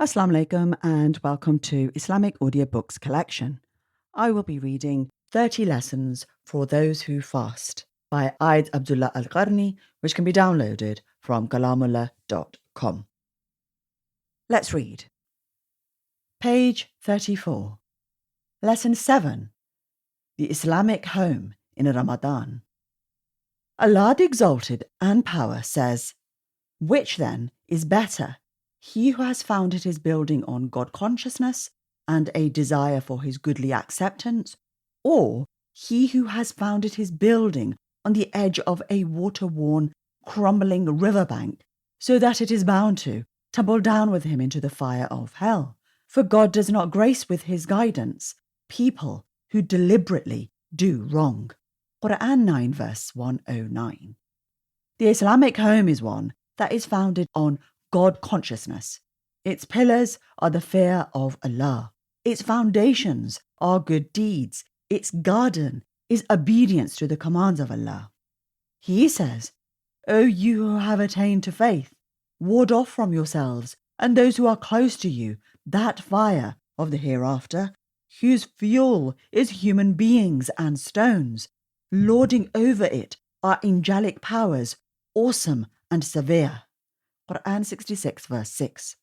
Assalamu alaikum and welcome to Islamic Audiobooks collection. I will be reading 30 Lessons for Those Who Fast by Abdullah al Qarni, which can be downloaded from kalamullah.com. Let's read. Page 34. Lesson 7. The Islamic Home in Ramadan. Allah the Exalted and Power says, "Which then is better? He who has founded his building on God consciousness and a desire for his goodly acceptance, or he who has founded his building on the edge of a water-worn, crumbling riverbank, so that it is bound to tumble down with him into the fire of hell? For God does not grace with his guidance people who deliberately do wrong." Quran 9 verse 109. The Islamic home is one that is founded on God consciousness. Its pillars are the fear of Allah. Its foundations are good deeds. Its garden is obedience to the commands of Allah. He says, "O you who have attained to faith, ward off from yourselves and those who are close to you that fire of the hereafter, whose fuel is human beings and stones. Lording over it are angelic powers, awesome and severe." Quran 66 verse 6.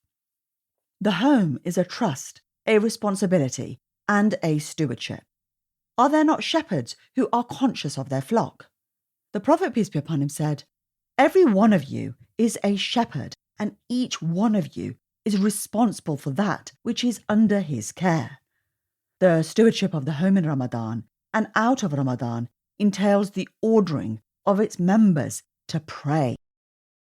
The home is a trust, a responsibility, and a stewardship. Are there not shepherds who are conscious of their flock? The Prophet, peace be upon him, said, "Every one of you is a shepherd, and each one of you is responsible for that which is under his care." The stewardship of the home in Ramadan and out of Ramadan entails the ordering of its members to pray.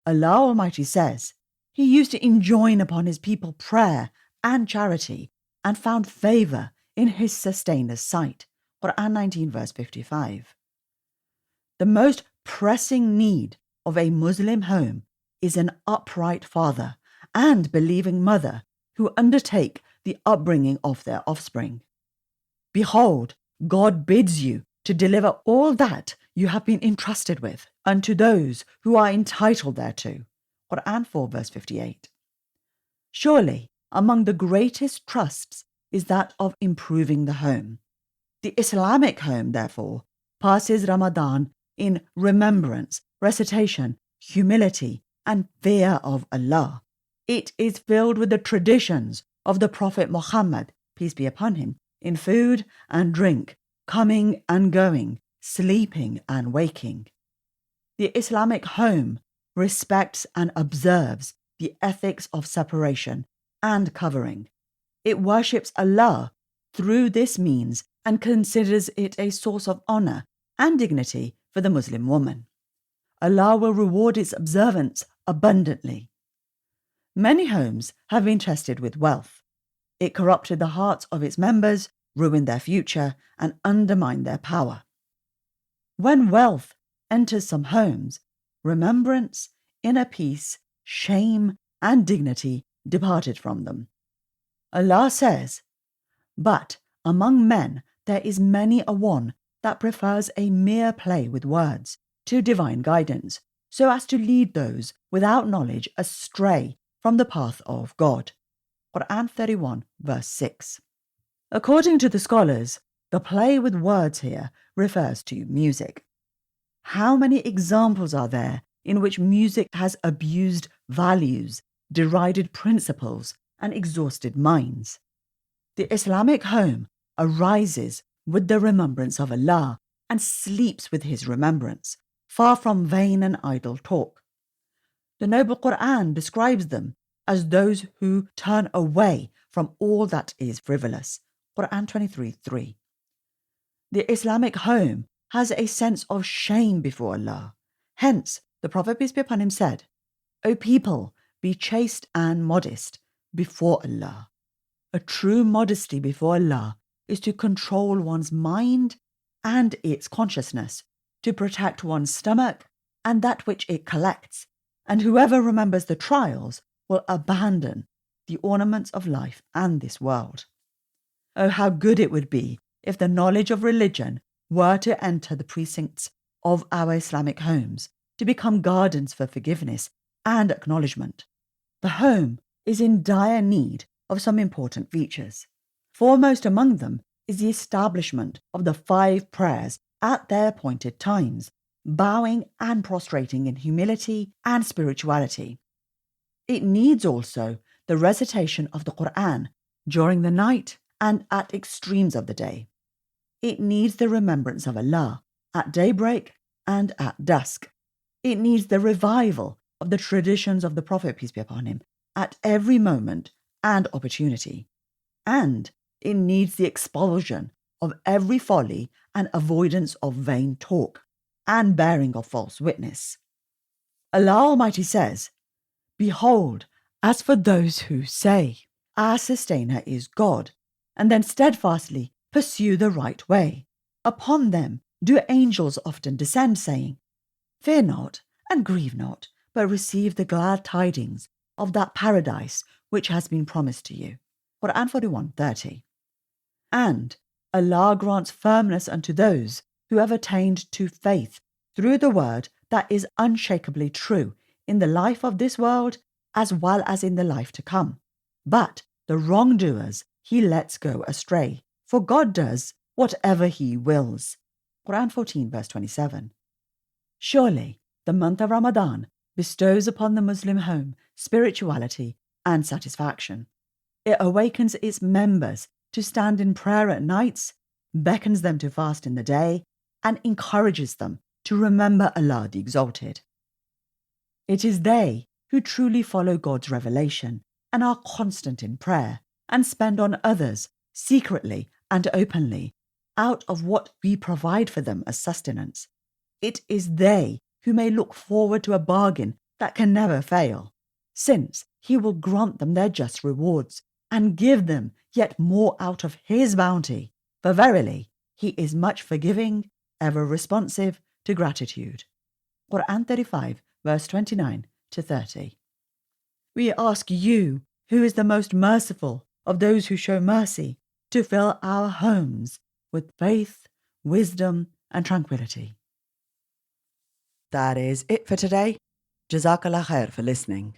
Allah Almighty says, He used to enjoin upon His people prayer and charity and found favour in His sustainer's sight. Quran 19 verse 55. The most pressing need of a Muslim home is an upright father and believing mother who undertake the upbringing of their offspring. Behold, God bids you to deliver all that you have been entrusted with unto those who are entitled thereto. Quran 4 verse 58. Surely, among the greatest trusts is that of improving the home. The Islamic home, therefore, passes Ramadan in remembrance, recitation, humility, and fear of Allah. It is filled with the traditions of the Prophet Muhammad, peace be upon him, in food and drink, coming and going, sleeping and waking. The Islamic home respects and observes the ethics of separation and covering. It worships Allah through this means and considers it a source of honour and dignity for the Muslim woman. Allah will reward its observance abundantly. Many homes have been tested with wealth. It corrupted the hearts of its members, ruined their future, and undermined their power. When wealth enters some homes, remembrance, inner peace, shame, and dignity departed from them. Allah says, "But among men there is many a one that prefers a mere play with words to divine guidance, so as to lead those without knowledge astray from the path of God." Quran 31 verse 6. According to the scholars, the play with words here refers to music. How many examples are there in which music has abused values, derided principles, and exhausted minds? The Islamic home arises with the remembrance of Allah and sleeps with His remembrance, far from vain and idle talk. The noble Quran describes them as those who turn away from all that is frivolous. Quran 23:3. The Islamic home has a sense of shame before Allah. Hence, the Prophet, peace be upon him, said, "O people, be chaste and modest before Allah." A true modesty before Allah is to control one's mind and its consciousness, to protect one's stomach and that which it collects, and whoever remembers the trials will abandon the ornaments of life and this world. Oh, how good it would be if the knowledge of religion were to enter the precincts of our Islamic homes, to become gardens for forgiveness and acknowledgement. The home is in dire need of some important features. Foremost among them is the establishment of the 5 prayers at their appointed times, bowing and prostrating in humility and spirituality. It needs also the recitation of the Quran during the night and at extremes of the day. It needs the remembrance of Allah at daybreak and at dusk. It needs the revival of the traditions of the Prophet, peace be upon him, at every moment and opportunity. And it needs the expulsion of every folly and avoidance of vain talk and bearing of false witness. Allah Almighty says, "Behold, as for those who say, our sustainer is God, and then steadfastly pursue the right way, upon them do angels often descend, saying, Fear not and grieve not, but receive the glad tidings of that paradise which has been promised to you." Quran 41:30. And Allah grants firmness unto those who have attained to faith through the word that is unshakably true in the life of this world as well as in the life to come. But the wrongdoers He lets go astray, for God does whatever He wills. Quran 14:27. Surely the month of Ramadan bestows upon the Muslim home spirituality and satisfaction. It awakens its members to stand in prayer at nights, beckons them to fast in the day, and encourages them to remember Allah the Exalted. It is they who truly follow God's revelation and are constant in prayer and spend on others secretly and openly out of what we provide for them as sustenance. It is they who may look forward to a bargain that can never fail, since He will grant them their just rewards and give them yet more out of His bounty. For verily, He is much forgiving, ever responsive to gratitude. Quran 35, verse 29 to 30. We ask you, who is the most merciful of those who show mercy, to fill our homes with faith, wisdom, and tranquility. That is it for today. Jazakallah khair for listening.